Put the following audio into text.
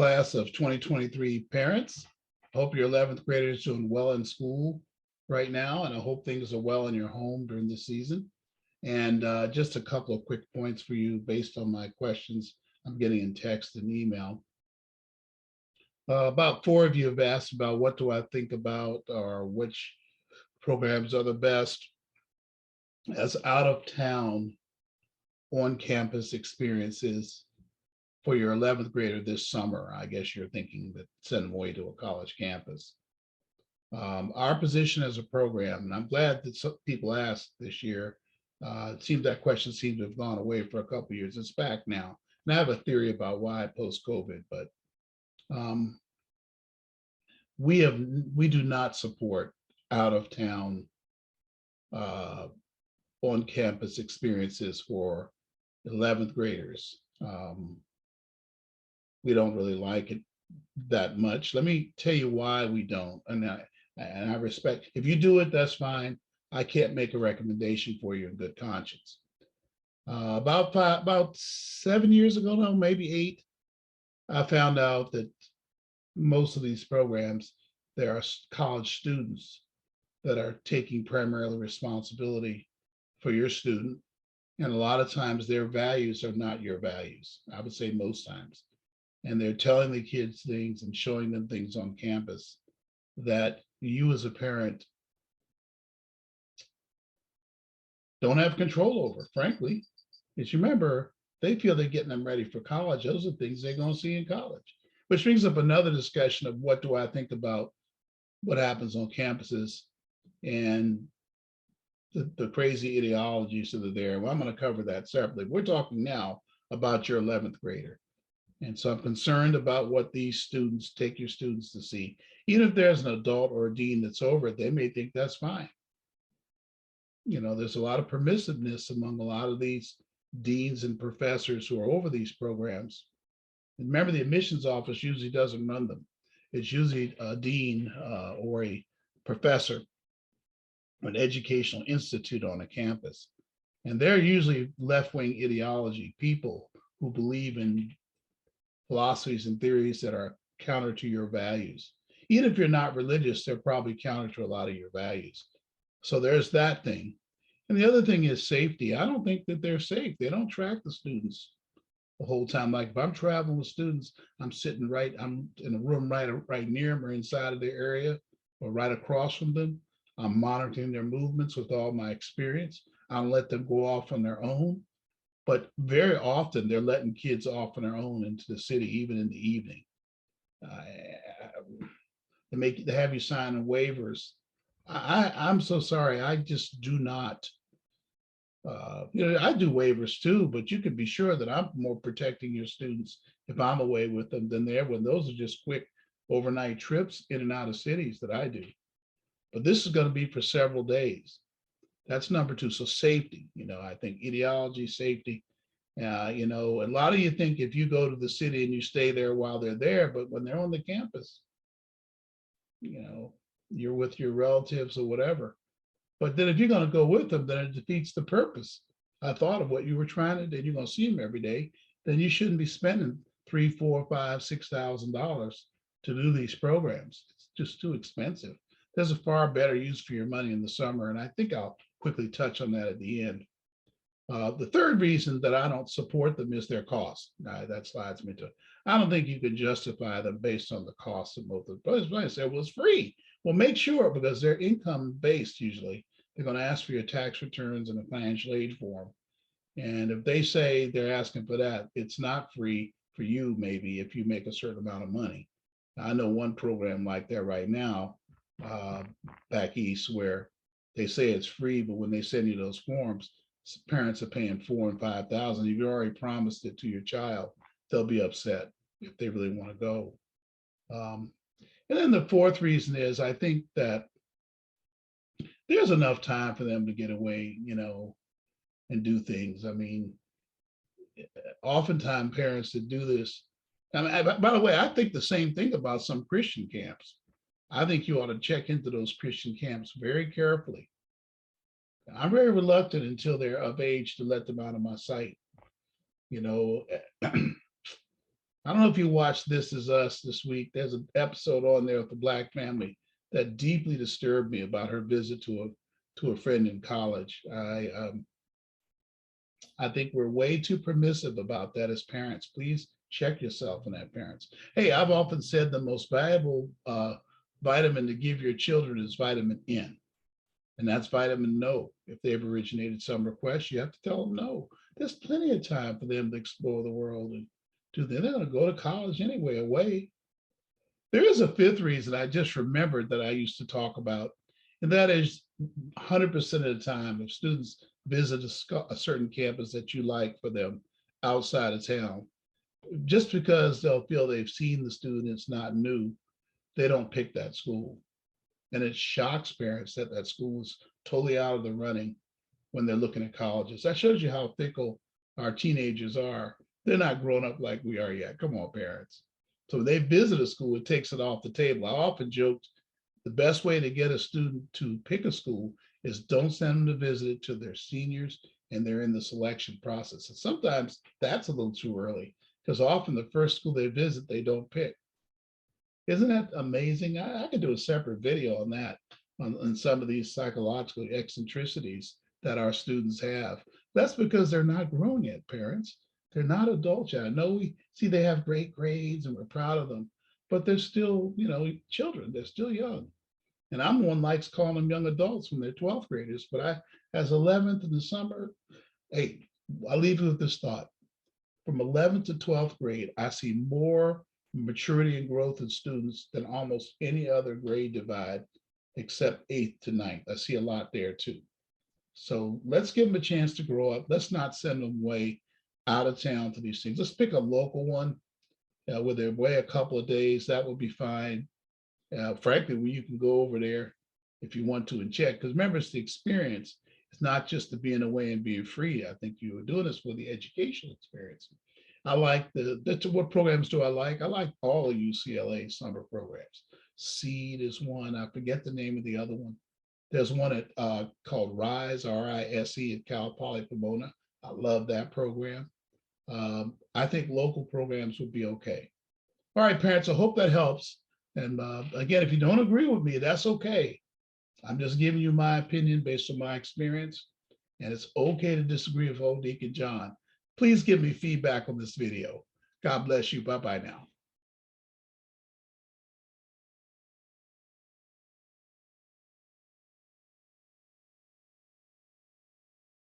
class of 2023 parents. Hope your 11th graders doing well in school right now, and I hope things are well in your home during the season. And just a couple of quick points for you based on my questions I'm getting in text and email. About four of you have asked about what do I think about or which programs are the best as out of town on campus experiences for your 11th grader this summer. I guess you're thinking that send them away to a college campus. Our position as a program, and I'm glad that some people asked this year, it seems that question seems to have gone away for a couple of years. It's back now. And I have a theory about why post-COVID, but we do not support out of town on campus experiences for 11th graders. We don't really like it that much. Let me tell you why we don't. And I respect, if you do it, that's fine. I can't make a recommendation for you in good conscience. About 7 years ago, no, maybe 8, I found out that most of these programs, there are college students that are taking primarily responsibility for your student. And a lot of times their values are not your values. I would say most times. And they're telling the kids things and showing them things on campus that you as a parent don't have control over, frankly. Because remember, they feel they're getting them ready for college. Those are things they're going to see in college. Which brings up another discussion of what do I think about what happens on campuses and the crazy ideologies that are there. Well, I'm going to cover that separately. We're talking now about your 11th grader. And so I'm concerned about what these students take your students to see. Even if there's an adult or a dean that's over it, they may think that's fine. You know, there's a lot of permissiveness among a lot of these deans and professors who are over these programs. And remember, the admissions office usually doesn't run them. It's usually a dean or a professor, an educational institute on a campus. And they're usually left-wing ideology people who believe in philosophies and theories that are counter to your values. Even if you're not religious, they're probably counter to a lot of your values. So there's that thing. And the other thing is safety. I don't think that they're safe. They don't track the students the whole time. Like if I'm traveling with students, I'm in a room right near them or inside of their area or right across from them. I'm monitoring their movements with all my experience. I'll let them go off on their own. But very often they're letting kids off on their own into the city, even in the evening. They have you sign waivers. I'm so sorry. I just do not. I do waivers too, but you can be sure that I'm more protecting your students if I'm away with them than they're when those are just quick overnight trips in and out of cities that I do. But this is going to be for several days. That's number two. So safety, I think ideology, safety. A lot of you think if you go to the city and you stay there while they're there, but when they're on the campus, you're with your relatives or whatever. But then if you're going to go with them, then it defeats the purpose. I thought of what you were trying to do. You're going to see them every day. Then you shouldn't be spending $3,000, $4,000, $5,000, $6,000 to do these programs. It's just too expensive. There's a far better use for your money in the summer, and I think I'll quickly touch on that at the end. The third reason that I don't support them is their cost. That slides me to, I don't think you can justify them based on the cost of both of them. But I say, well, it's free. Well, make sure, because they're income based usually. They're going to ask for your tax returns and a financial aid form. And if they say they're asking for that, it's not free for you, maybe, if you make a certain amount of money. I know one program like that right now, back east, where they say it's free, but when they send you those forms, parents are paying $4,000 and $5,000. If you already promised it to your child, they'll be upset if they really want to go. And then the fourth reason is I think that there's enough time for them to get away, and do things. I mean, oftentimes parents that do this, by the way, I think the same thing about some Christian camps. I think you ought to check into those Christian camps very carefully. I'm very reluctant until they're of age to let them out of my sight. I'm I don't know if you watched This Is Us this week. There's an episode on there with the Black family that deeply disturbed me about her visit to a friend in college. I think we're way too permissive about that as parents. Please check yourself in that, parents. Hey, I've often said the most valuable vitamin to give your children is vitamin N, and that's vitamin no. If they've originated some requests, you have to tell them no. There's plenty of time for them to explore the world and do that. They're going to go to college anyway, away. There is a fifth reason I just remembered that I used to talk about, and that is 100% of the time, if students visit a certain campus that you like for them outside of town, just because they'll feel they've seen the student, it's not new, they don't pick that school. And it shocks parents that that school is totally out of the running when they're looking at colleges. That shows you how fickle our teenagers are. They're not grown up like we are yet. Come on, parents. So when they visit a school, it takes it off the table. I often joked the best way to get a student to pick a school is don't send them to visit it till they're seniors and they're in the selection process. And sometimes that's a little too early because often the first school they visit, they don't pick. Isn't that amazing? I could do a separate video on that, on some of these psychological eccentricities that our students have. That's because they're not grown yet, parents. They're not adults yet. I know we see they have great grades and we're proud of them, but they're still, children. They're still young. And I'm one likes calling them young adults when they're 12th graders, but as 11th in the summer, hey, I'll leave you with this thought. From 11th to 12th grade, I see more maturity and growth in students than almost any other grade divide except 8th to 9th. I see a lot there too. So let's give them a chance to grow up. Let's not send them way out of town to these things. Let's pick a local one where they're away a couple of days. That would be fine. Frankly, where you can go over there if you want to and check. Because remember, it's the experience. It's not just the being away and being free. I think you were doing this for the educational experience. I like what programs do I like? I like all of UCLA summer programs. SEED is one. I forget the name of the other one. There's one called RISE, RISE at Cal Poly Pomona. I love that program. I think local programs would be okay. All right, parents, I hope that helps. And again, if you don't agree with me, that's okay. I'm just giving you my opinion based on my experience. And it's okay to disagree with old Deacon John. Please give me feedback on this video. God bless you. Bye-bye now.